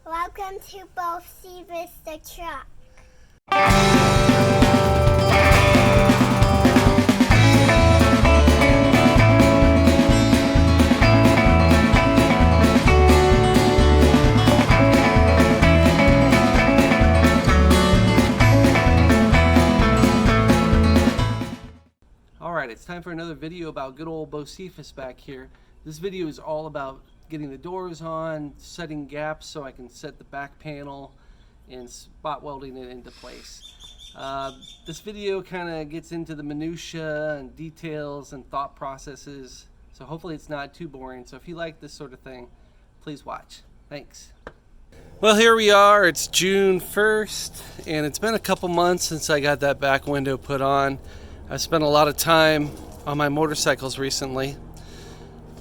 Welcome to BOSEPHUS the truck. Alright, it's time for another video about good old BOSEPHUS back here. This video is all about getting the doors on, setting gaps so I can set the back panel, and spot welding it into place. This video kind of gets into the minutia and details and thought processes, so hopefully it's not too boring. So if you like this sort of thing, please watch. Thanks. Well, here we are. It's June 1st, and it's been a couple months since I got that back window put on. I spent a lot of time on my motorcycles recently,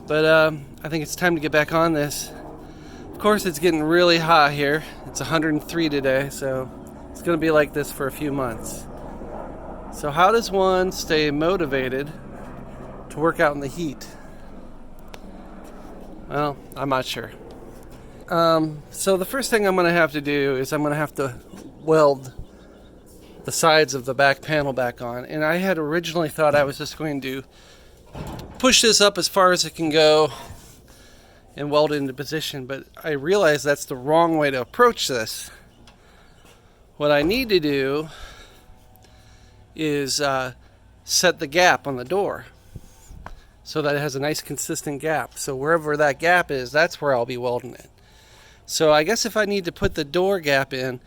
but I think it's time to get back on this. Of course, it's getting really hot here. It's 103 today, so it's going to be like this for a few months. So how does one stay motivated to work out in the heat? Well, I'm not sure. So the first thing I'm going to have to do is I'm going to have to weld the sides of the back panel back on. And I had originally thought I was just going to push this up as far as it can go and weld it into position, but I realized that's the wrong way to approach this. What I need to do is set the gap on the door so that it has a nice consistent gap. So wherever that gap is, that's where I'll be welding it. So I guess if I need to put the door gap in,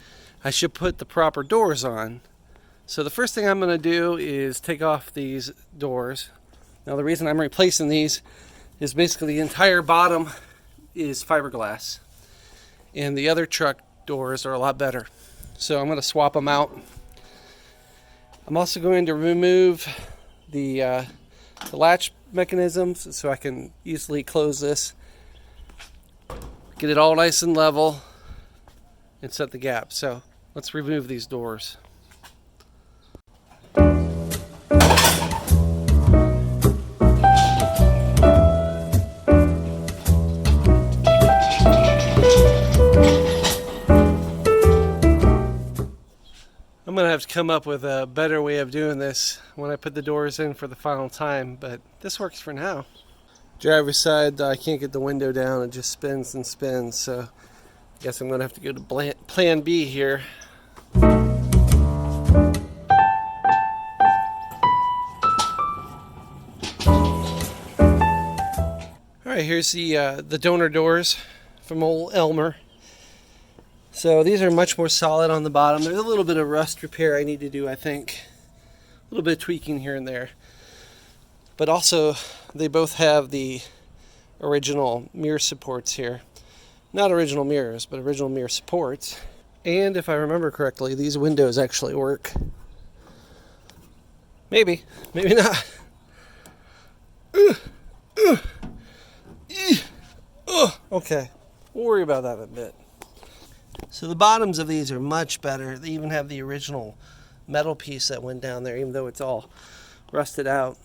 I should put the proper doors on. So the first thing I'm going to do is take off these doors. Now the reason I'm replacing these is basically the entire bottom is fiberglass, and the other truck doors are a lot better. So I'm going to swap them out. I'm also going to remove the latch mechanisms so I can easily close this, get it all nice and level, and set the gap. So let's remove these doors. I'm going to have to come up with a better way of doing this when I put the doors in for the final time, but this works for now. Driver's side, I can't get the window down. It just spins and spins, so I guess I'm going to have to go to plan B here. Alright, here's the donor doors from old Elmer. So these are much more solid on the bottom. There's a little bit of rust repair I need to do, I think. A little bit of tweaking here and there. But also, they both have the original mirror supports here. Not original mirrors, but original mirror supports. And if I remember correctly, these windows actually work. Maybe, maybe not. Okay, we'll worry about that in a bit. So the bottoms of these are much better. They even have the original metal piece that went down there, even though it's all rusted out.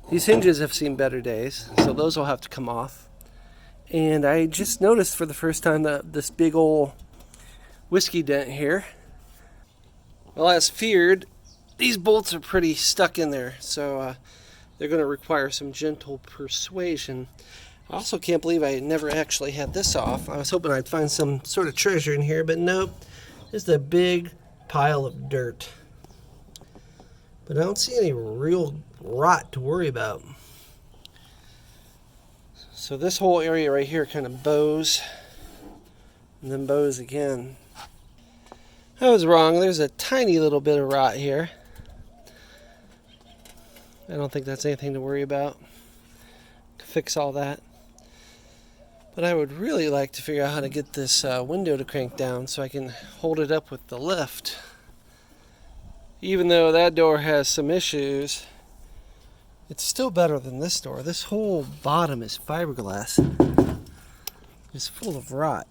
These hinges have seen better days, so those will have to come off. And I just noticed for the first time that this big old whiskey dent here. Well, as feared, these bolts are pretty stuck in there, so they're going to require some gentle persuasion. I also can't believe I never actually had this off. I was hoping I'd find some sort of treasure in here, but nope. Just a big pile of dirt. But I don't see any real rot to worry about. So this whole area right here kind of bows, and then bows again. I was wrong. There's a tiny little bit of rot here. I don't think that's anything to worry about. Fix all that. But I would really like to figure out how to get this window to crank down so I can hold it up with the lift. Even though that door has some issues, it's still better than this door. This whole bottom is fiberglass. It's full of rot.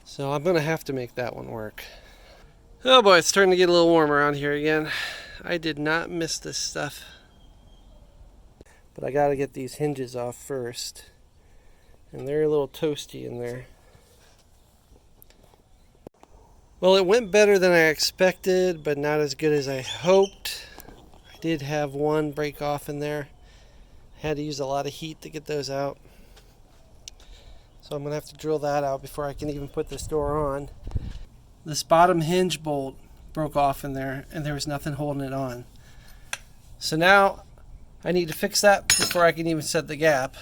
So I'm going to have to make that one work. Oh boy, it's starting to get a little warm around here again. I did not miss this stuff. But I got to get these hinges off first. and they're a little toasty in there. Well, it went better than I expected, but not as good as I hoped. I did have one break off in there. Had to use a lot of heat to get those out. So I'm going to have to drill that out before I can even put this door on. This bottom hinge bolt broke off in there, and there was nothing holding it on. So now I need to fix that before I can even set the gap.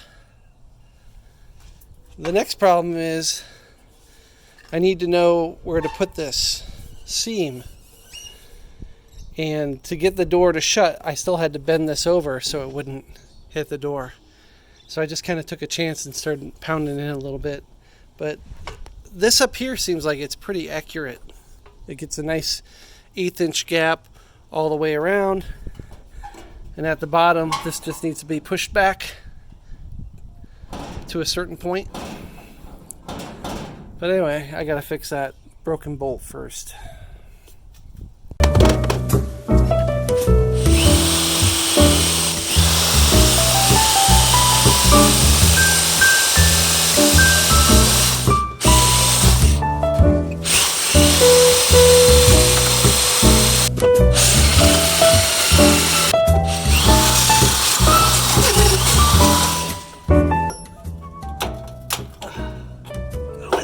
The next problem is I need to know where to put this seam. And to get the door to shut, I still had to bend this over so it wouldn't hit the door. So I just kind of took a chance and started pounding it in a little bit. But this up here seems like it's pretty accurate. It gets a nice 1/8 inch gap all the way around. And at the bottom, this just needs to be pushed back to a certain point. But anyway, I gotta fix that broken bolt first.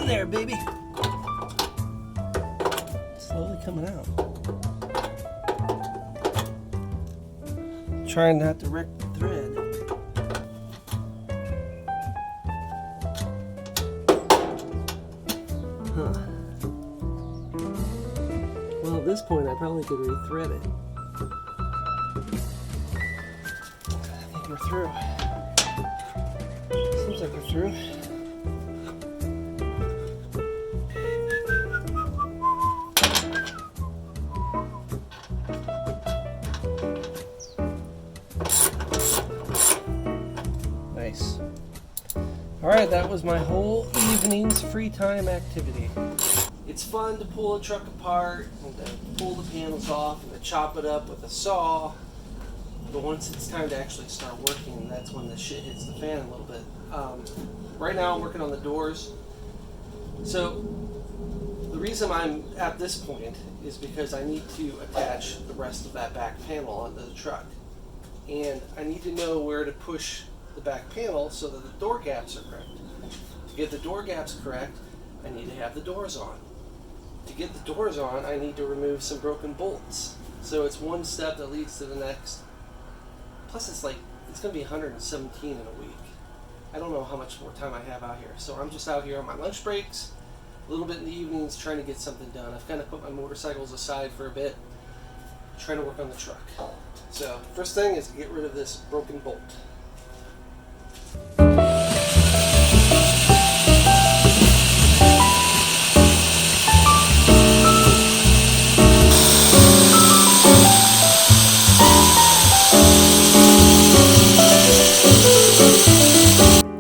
There, baby. Slowly coming out. Trying not to wreck the thread. Huh. Well, at this point, I probably could re-thread it. I think we're through. Seems like we're through. Nice. Alright, that was my whole evening's free time activity. It's fun to pull a truck apart and to pull the panels off and to chop it up with a saw. But once it's time to actually start working, that's when the shit hits the fan a little bit. Right now I'm working on the doors. So the reason I'm at this point is because I need to attach the rest of that back panel onto the truck. And I need to know where to push the back panel so that the door gaps are correct. To get the door gaps correct, I need to have the doors on. To get the doors on, I need to remove some broken bolts. So it's one step that leads to the next. Plus it's going to be 117 in a week. I don't know how much more time I have out here. So I'm just out here on my lunch breaks, a little bit in the evenings, trying to get something done. I've kind of put my motorcycles aside for a bit, trying to work on the truck. So first thing is to get rid of this broken bolt.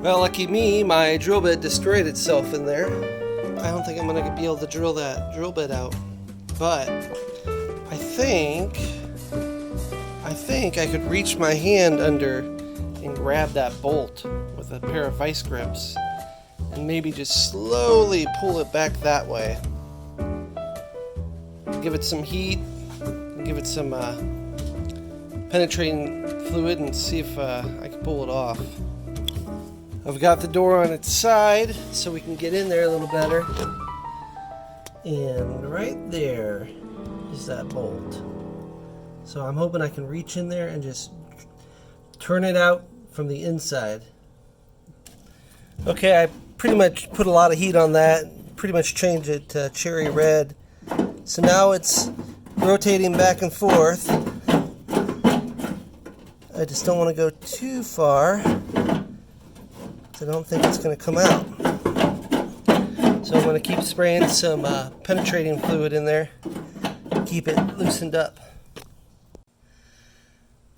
Well, lucky me, my drill bit destroyed itself in there. I don't think I'm going to be able to drill that drill bit out. But I think I could reach my hand under and grab that bolt with a pair of vice grips and maybe just slowly pull it back that way. Give it some heat, and give it some penetrating fluid and see if I can pull it off. I've got the door on its side so we can get in there a little better. And right there is that bolt. So I'm hoping I can reach in there and just turn it out from the inside. Okay, I pretty much put a lot of heat on that, pretty much changed it to cherry red. So now it's rotating back and forth. I just don't want to go too far. I don't think it's going to come out. So I'm going to keep spraying some penetrating fluid in there, keep it loosened up.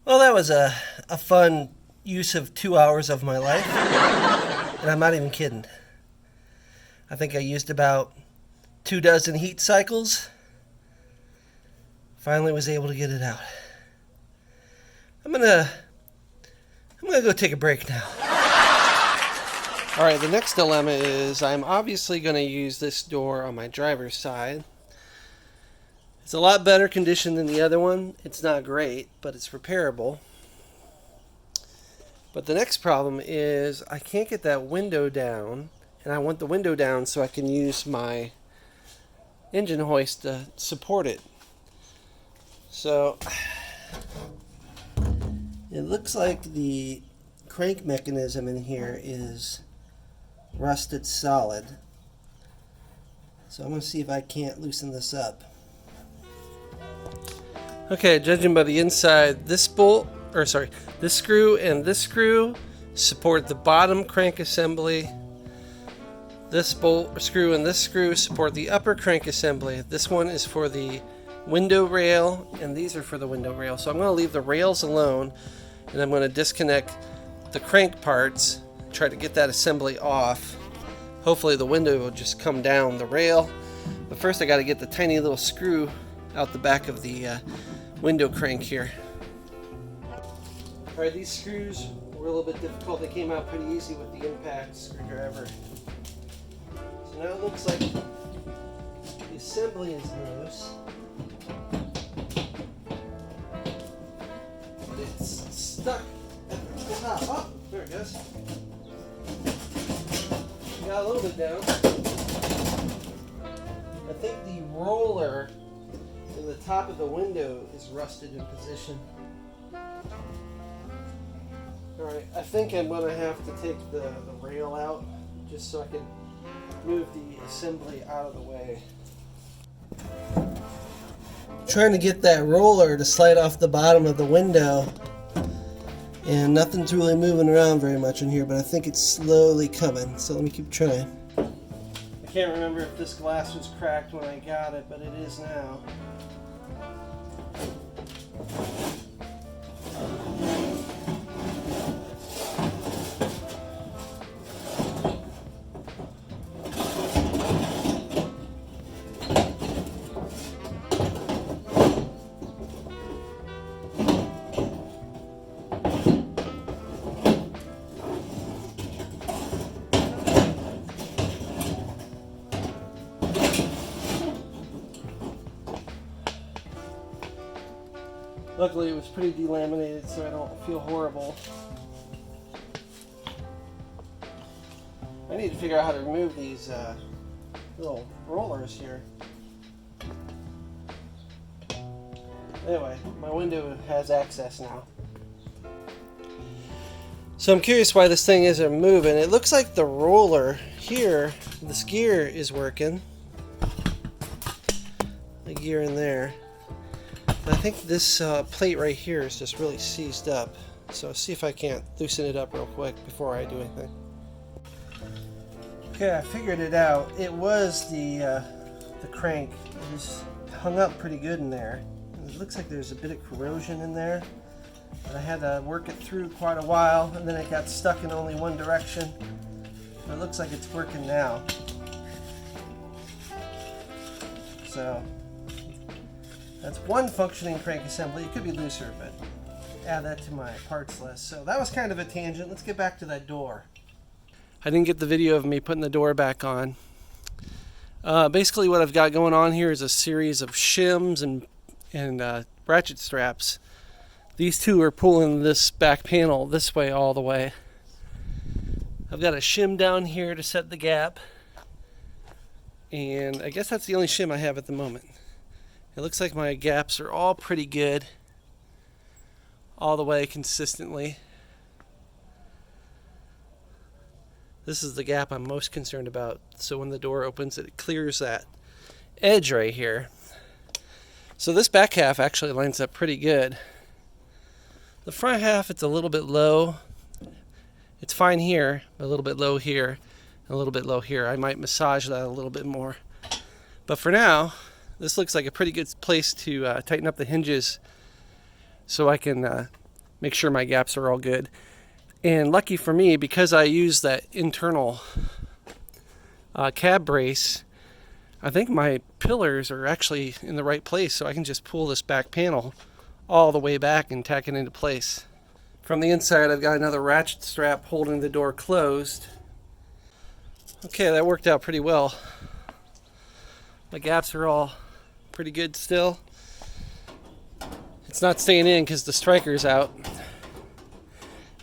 Well, that was a fun use of 2 hours of my life, and I'm not even kidding. I think I used about 24 heat cycles. Finally was able to get it out. I'm gonna go take a break now. Alright, the next dilemma is I'm obviously going to use this door on my driver's side. It's a lot better condition than the other one. It's not great, but it's repairable. But the next problem is I can't get that window down, and I want the window down so I can use my engine hoist to support it. So it looks like the crank mechanism in here is rusted solid. So I'm going to see if I can't loosen this up. Okay, judging by the inside, this screw and this screw support the bottom crank assembly. This screw and this screw support the upper crank assembly. This one is for the window rail, and these are for the window rail. So I'm going to leave the rails alone, and I'm going to disconnect the crank parts, try to get that assembly off. Hopefully the window will just come down the rail. But first I got to get the tiny little screw out the back of the window crank here. Alright, these screws were a little bit difficult. They came out pretty easy with the impact screwdriver. So now it looks like the assembly is loose. But it's stuck at the top. Oh, there it goes. Got a little bit down. I think the roller in the top of the window is rusted in position. Alright, I think I'm going to have to take the rail out just so I can move the assembly out of the way. Trying to get that roller to slide off the bottom of the window, and nothing's really moving around very much in here, but I think it's slowly coming, so let me keep trying. I can't remember if this glass was cracked when I got it, but it is now. Luckily it was pretty delaminated, so I don't feel horrible. I need to figure out how to remove these little rollers here. Anyway, my window has access now. So I'm curious why this thing isn't moving. It looks like the roller here, this gear is working. The gear in there. I think this plate right here is just really seized up. So I'll see if I can't loosen it up real quick before I do anything. Okay, I figured it out. It was the crank. It was hung up pretty good in there. And it looks like there's a bit of corrosion in there. But I had to work it through quite a while, and then it got stuck in only one direction. But it looks like it's working now. So that's one functioning crank assembly. It could be looser, but add that to my parts list. So that was kind of a tangent. Let's get back to that door. I didn't get the video of me putting the door back on. Basically what I've got going on here is a series of shims and ratchet straps. These two are pulling this back panel this way all the way. I've got a shim down here to set the gap. And I guess that's the only shim I have at the moment. It looks like my gaps are all pretty good, all the way consistently. This is the gap I'm most concerned about, so when the door opens it clears that edge right here. So this back half actually lines up pretty good. The front half, it's a little bit low. It's fine here, a little bit low here, and a little bit low here. I might massage that a little bit more. But for now, this looks like a pretty good place to tighten up the hinges so I can make sure my gaps are all good. And lucky for me, because I use that internal cab brace, I think my pillars are actually in the right place, so I can just pull this back panel all the way back and tack it into place. From the inside, I've got another ratchet strap holding the door closed. Okay, that worked out pretty well. My gaps are all pretty good still. It's not staying in because the striker's out.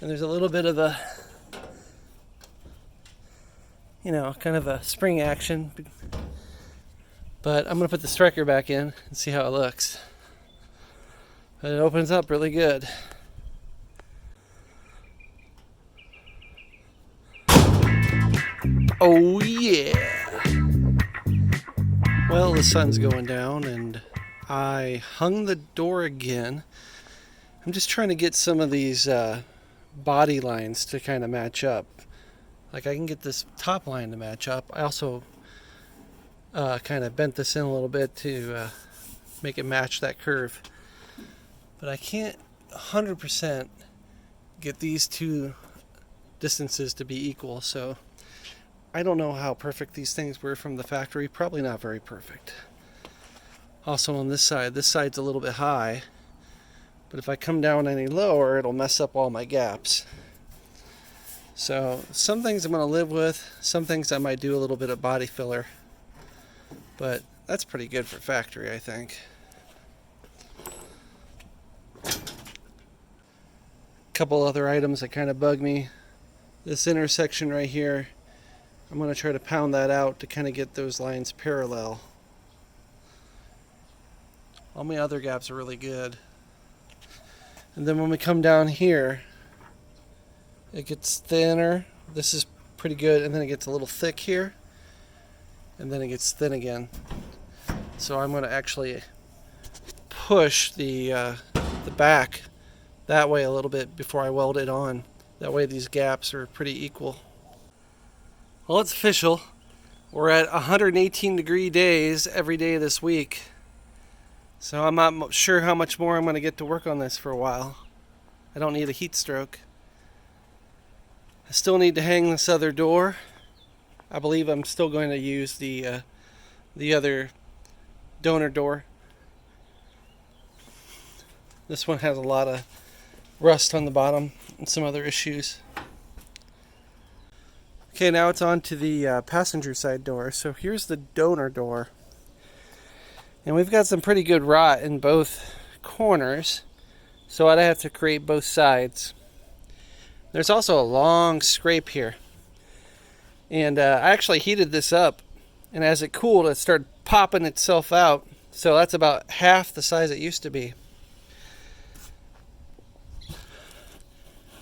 And there's a little bit of a, kind of a spring action. But I'm going to put the striker back in and see how it looks. But it opens up really good. Oh yeah! Well, the sun's going down and I hung the door again. I'm just trying to get some of these body lines to kind of match up. Like I can get this top line to match up. I also kind of bent this in a little bit to make it match that curve. But I can't 100% get these two distances to be equal, so I don't know how perfect these things were from the factory. Probably not very perfect. Also on this side's a little bit high, but if I come down any lower, it'll mess up all my gaps. So some things I'm going to live with, some things I might do a little bit of body filler, but that's pretty good for factory, I think. Couple other items that kind of bug me. This intersection right here, I'm going to try to pound that out to kind of get those lines parallel. All my other gaps are really good. And then when we come down here, it gets thinner. This is pretty good, and then it gets a little thick here, and then it gets thin again. So I'm going to actually push the back that way a little bit before I weld it on. That way these gaps are pretty equal. Well, it's official. We're at 118 degree days every day this week. So I'm not sure how much more I'm going to get to work on this for a while. I don't need a heat stroke. I still need to hang this other door. I believe I'm still going to use the other donor door. This one has a lot of rust on the bottom and some other issues. Okay, now it's on to the passenger side door. So here's the donor door. And we've got some pretty good rot in both corners. So I'd have to create both sides. There's also a long scrape here. And I actually heated this up. And as it cooled, it started popping itself out. So that's about half the size it used to be.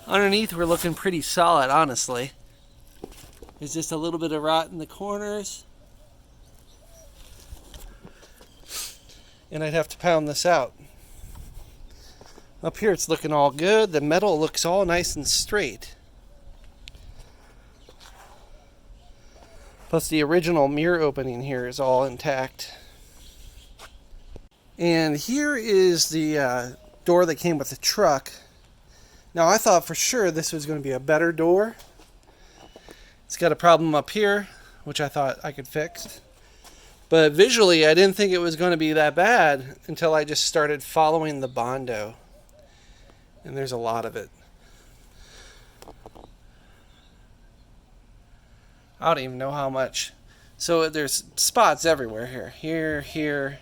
Underneath, we're looking pretty solid, honestly. There's just a little bit of rot in the corners. And I'd have to pound this out. Up here, it's looking all good. The metal looks all nice and straight. Plus, the original mirror opening here is all intact. And here is the door that came with the truck. Now, I thought for sure this was going to be a better door. It's got a problem up here, which I thought I could fix. But visually, I didn't think it was going to be that bad until I just started following the Bondo. And there's a lot of it. I don't even know how much. So there's spots everywhere here. Here.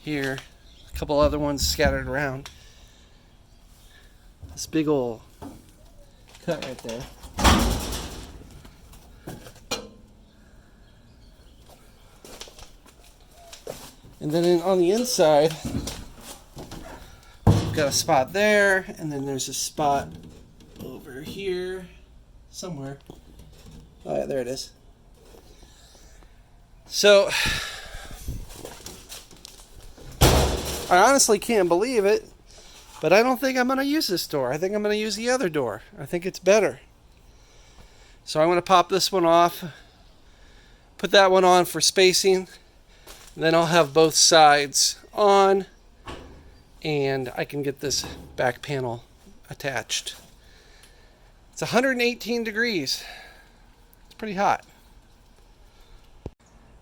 A couple other ones scattered around. This big old cut right there. And then on the inside, we've got a spot there, and then there's a spot over here somewhere. Oh yeah, there it is. So, I honestly can't believe it, but I don't think I'm going to use this door. I think I'm going to use the other door. I think it's better. So I'm going to pop this one off, put that one on for spacing, and then I'll have both sides on, and I can get this back panel attached. It's 118 degrees. It's pretty hot.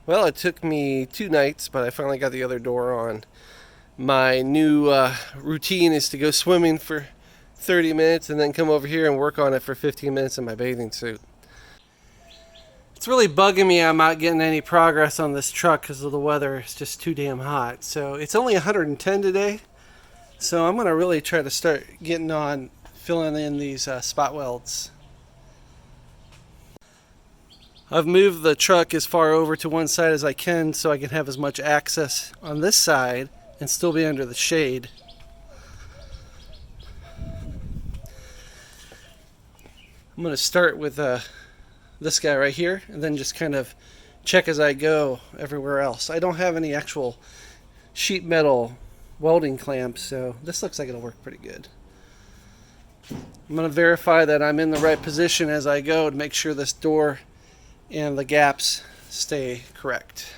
Well, it took me 2 nights, but I finally got the other door on. My new routine is to go swimming for 30 minutes and then come over here and work on it for 15 minutes in my bathing suit. It's really bugging me I'm not getting any progress on this truck because of the weather. It's just too damn hot. So it's only 110 today. So I'm going to really try to start getting on filling in these spot welds. I've moved the truck as far over to one side as I can so I can have as much access on this side and still be under the shade. I'm going to start with this guy right here and then just kind of check as I go everywhere else. I don't have any actual sheet metal welding clamps, so this looks like it'll work pretty good. I'm going to verify that I'm in the right position as I go to make sure this door and the gaps stay correct.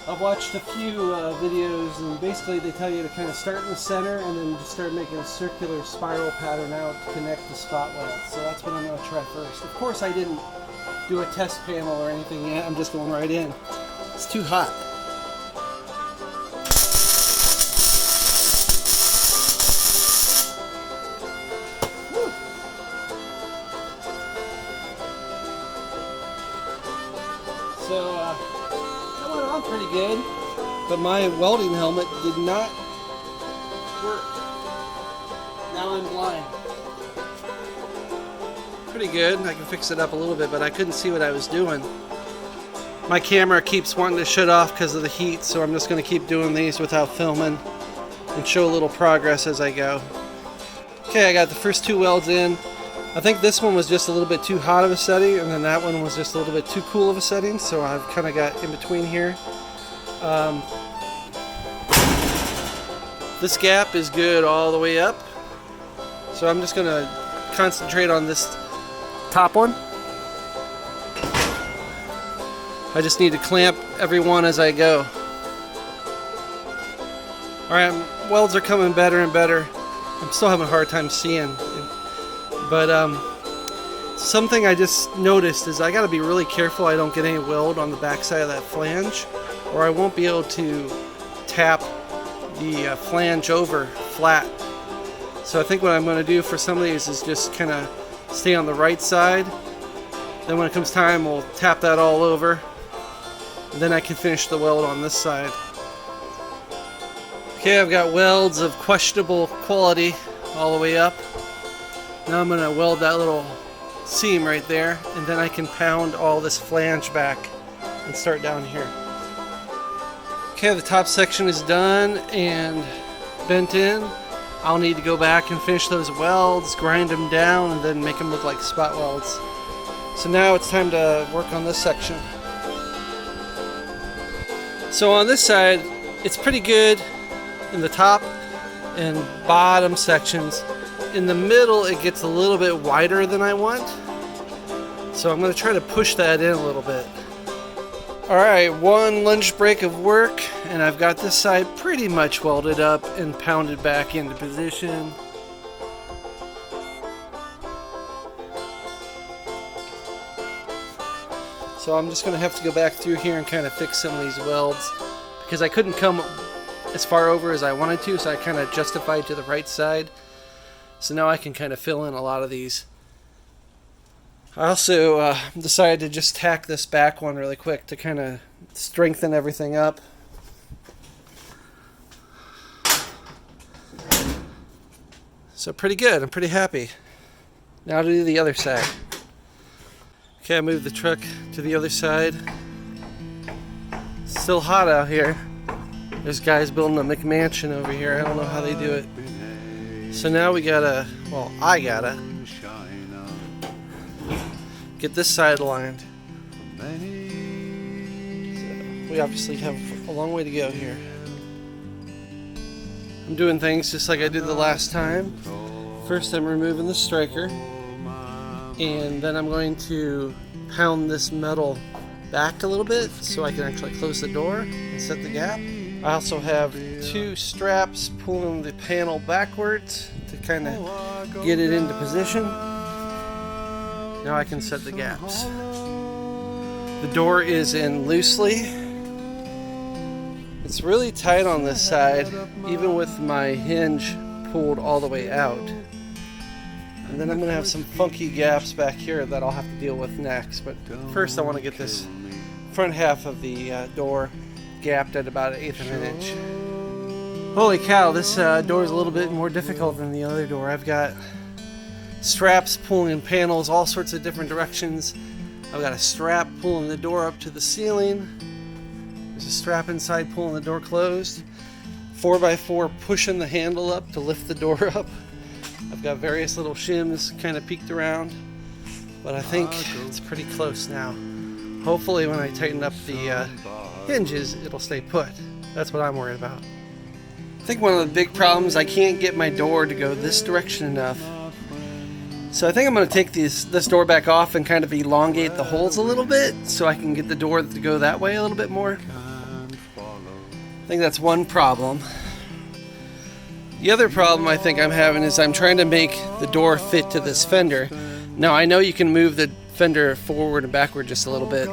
I've watched a few videos, and basically they tell you to kind of start in the center and then just start making a circular spiral pattern out to connect the spot welds. So that's what I'm going to try first. Of course I didn't do a test panel or anything yet. I'm just going right in. It's too hot. So that went on pretty good, but my welding helmet did not work. Now I'm blind. Pretty good. I can fix it up a little bit, but I couldn't see what I was doing. My camera keeps wanting to shut off because of the heat, so I'm just going to keep doing these without filming and show a little progress as I go. Okay, I got the first two welds in. I think this one was just a little bit too hot of a setting, and then that one was just a little bit too cool of a setting, so I've kind of got in between here. This gap is good all the way up, so I'm just going to concentrate on this top one. I just need to clamp every one as I go. Alright, welds are coming better and better. I'm still having a hard time seeing. But something I just noticed is I got to be really careful I don't get any weld on the backside of that flange, or I won't be able to tap the flange over flat. So I think what I'm going to do for some of these is just kind of stay on the right side. Then when it comes time, we'll tap that all over. And then I can finish the weld on this side. Okay, I've got welds of questionable quality all the way up. Now I'm going to weld that little seam right there, and then I can pound all this flange back and start down here. Okay, the top section is done and bent in. I'll need to go back and finish those welds, grind them down, and then make them look like spot welds. So now it's time to work on this section. So on this side, it's pretty good in the top and bottom sections. In the middle, it gets a little bit wider than I want. So I'm going to try to push that in a little bit. Alright, one lunch break of work, and I've got this side pretty much welded up and pounded back into position. So I'm just going to have to go back through here and kind of fix some of these welds, because I couldn't come as far over as I wanted to, so I kind of justified to the right side. So now I can kind of fill in a lot of these. I also decided to just tack this back one really quick to kind of strengthen everything up. So pretty good. I'm pretty happy. Now to do the other side. Okay, I moved the truck to the other side. It's still hot out here. There's guys building a McMansion over here. I don't know how they do it. So now we gotta, well, I gotta get this side aligned. So we obviously have a long way to go here. I'm doing things just like I did the last time. First I'm removing the striker, and then I'm going to pound this metal back a little bit so I can actually close the door and set the gap. I also have two straps pulling the panel backwards to kind of get it into position. Now I can set the gaps. The door is in loosely. It's really tight on this side, even with my hinge pulled all the way out. And then I'm going to have some funky gaps back here that I'll have to deal with next. But first I want to get this front half of the door gapped at about 1/8 of an inch. Holy cow, this door is a little bit more difficult than the other door. I've got straps pulling panels all sorts of different directions. I've got a strap pulling the door up to the ceiling. There's a strap inside pulling the door closed. 4x4 pushing the handle up to lift the door up. I've got various little shims kind of peeked around, but I think it's pretty close now. Hopefully when I tighten up the hinges, it'll stay put. That's what I'm worried about. I think one of the big problems, I can't get my door to go this direction enough. So I think I'm going to take this door back off and kind of elongate the holes a little bit so I can get the door to go that way a little bit more. I think that's one problem. The other problem I think I'm having is I'm trying to make the door fit to this fender. Now I know you can move the fender forward and backward just a little bit.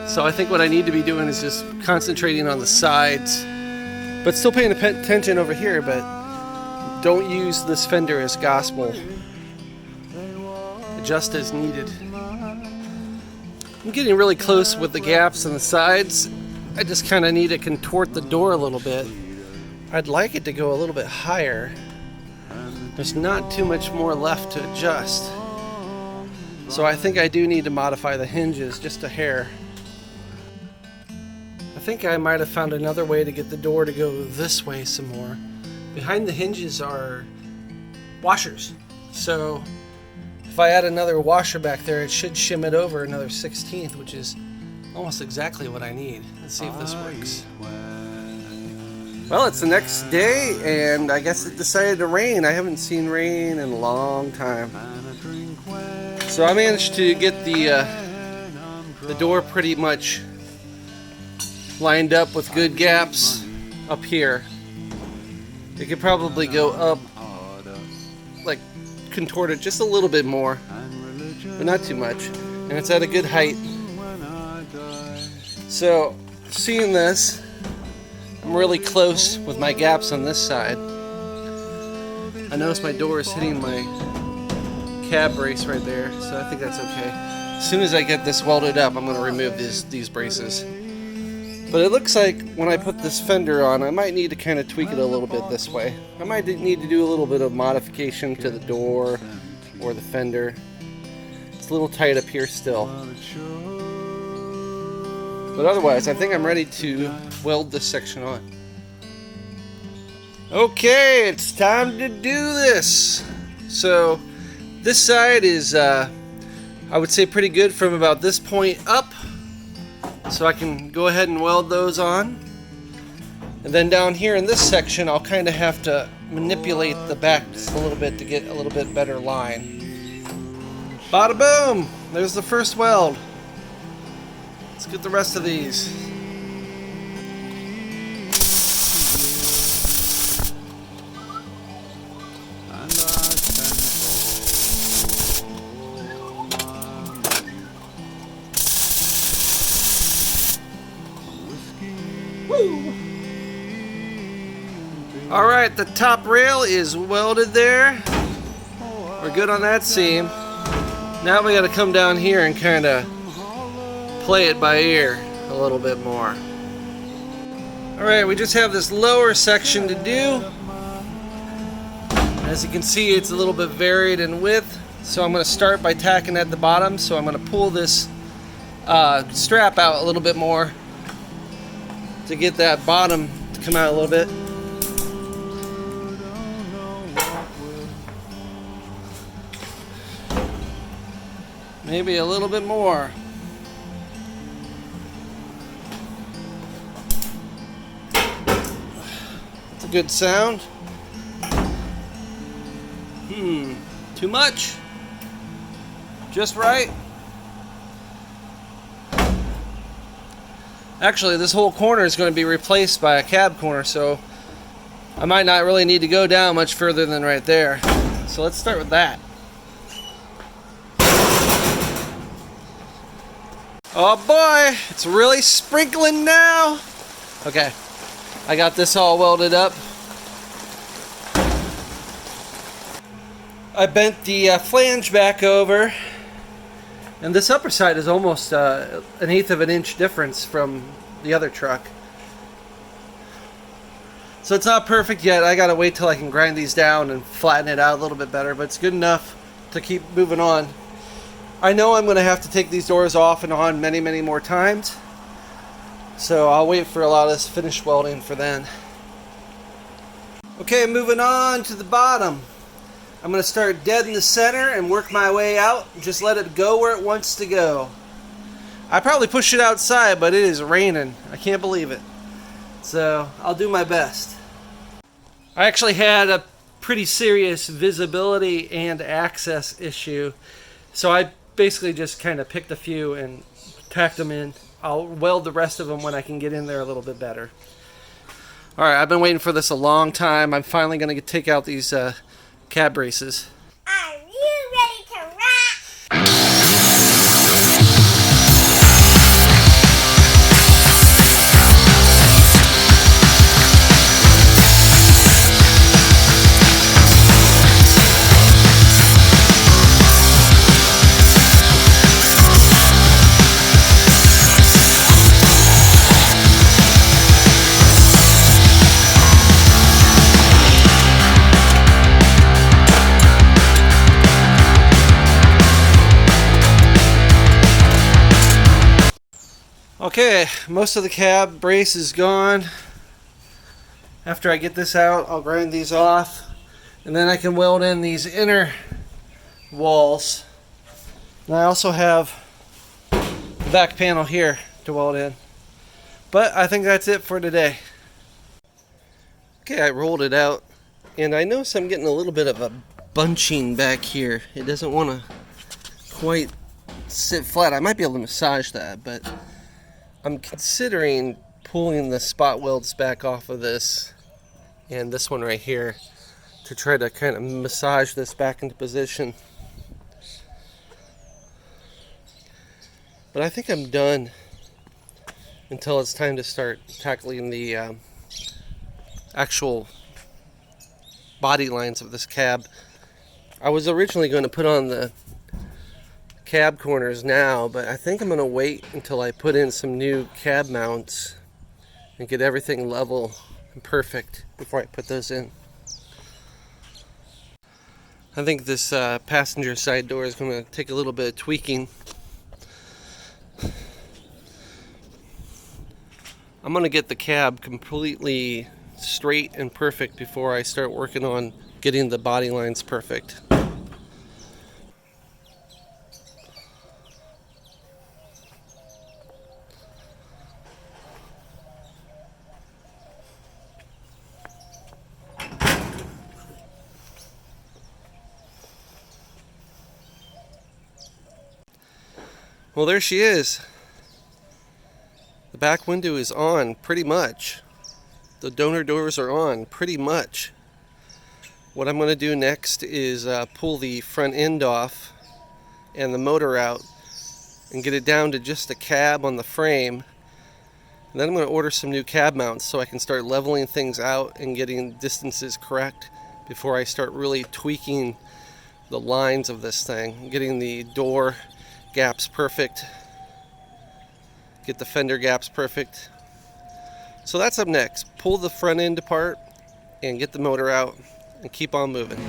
So I think what I need to be doing is just concentrating on the sides, but still paying attention over here, but don't use this fender as gospel. Adjust as needed. I'm getting really close with the gaps on the sides. I just kind of need to contort the door a little bit. I'd like it to go a little bit higher. There's not too much more left to adjust. So I think I do need to modify the hinges just a hair. I think I might have found another way to get the door to go this way some more. Behind the hinges are washers. So if I add another washer back there, it should shim it over another 1/16, which is almost exactly what I need. Let's see if this works. Well, it's the next day, and I guess it decided to rain. I haven't seen rain in a long time. So I managed to get the door pretty much lined up with good gaps up here. It could probably go up, like contorted just a little bit more, but not too much. And it's at a good height. So, seeing this, I'm really close with my gaps on this side. I notice my door is hitting my cab brace right there, so I think that's okay. As soon as I get this welded up, I'm going to remove these braces. But it looks like when I put this fender on, I might need to kind of tweak it a little bit this way. I might need to do a little bit of modification to the door or the fender. It's a little tight up here still. But otherwise, I think I'm ready to weld this section on. Okay, it's time to do this. So this side is, I would say, pretty good from about this point up. So I can go ahead and weld those on. And then down here in this section, I'll kind of have to manipulate the back just a little bit to get a little bit better line. Bada boom! There's the first weld. Let's get the rest of these. Woo! Alright, the top rail is welded there. We're good on that seam. Now we gotta come down here and kind of play it by ear a little bit more. Alright, we just have this lower section to do. As you can see, it's a little bit varied in width, so I'm going to start by tacking at the bottom. So I'm going to pull this strap out a little bit more to get that bottom to come out a little bit. Maybe a little bit more. That's a good sound. Too much? Just right? Actually, this whole corner is going to be replaced by a cab corner, so I might not really need to go down much further than right there. So let's start with that. Oh boy, it's really sprinkling now. Okay, I got this all welded up. I bent the flange back over, and this upper side is almost 1/8 of an inch difference from the other truck. So it's not perfect yet. I gotta wait till I can grind these down and flatten it out a little bit better, but it's good enough to keep moving on. I know I'm gonna have to take these doors off and on many, many more times, so I'll wait for a lot of this finish welding for then. Okay, moving on to the bottom. I'm going to start dead in the center and work my way out. Just let it go where it wants to go. I probably pushed it outside, but it is raining. I can't believe it. So I'll do my best. I actually had a pretty serious visibility and access issue. So I basically just kind of picked a few and tacked them in. I'll weld the rest of them when I can get in there a little bit better. Alright, I've been waiting for this a long time. I'm finally going to take out these cab braces. Are you ready to rock? Okay, most of the cab brace is gone. After I get this out, I'll grind these off, and then I can weld in these inner walls. And I also have the back panel here to weld in. But I think that's it for today. Okay, I rolled it out, and I notice I'm getting a little bit of a bunching back here. It doesn't want to quite sit flat. I might be able to massage that, but I'm considering pulling the spot welds back off of this and this one right here to try to kind of massage this back into position. But I think I'm done until it's time to start tackling the actual body lines of this cab. I was originally going to put on the cab corners now, but I think I'm going to wait until I put in some new cab mounts and get everything level and perfect before I put those in. I think this passenger side door is going to take a little bit of tweaking. I'm going to get the cab completely straight and perfect before I start working on getting the body lines perfect. Well, there she is. The back window is on pretty much. The donor doors are on pretty much. What I'm going to do next is pull the front end off and the motor out and get it down to just a cab on the frame. And then I'm going to order some new cab mounts so I can start leveling things out and getting distances correct before I start really tweaking the lines of this thing, getting the door gaps perfect, get the fender gaps perfect. So that's up next. Pull the front end apart and get the motor out and keep on moving.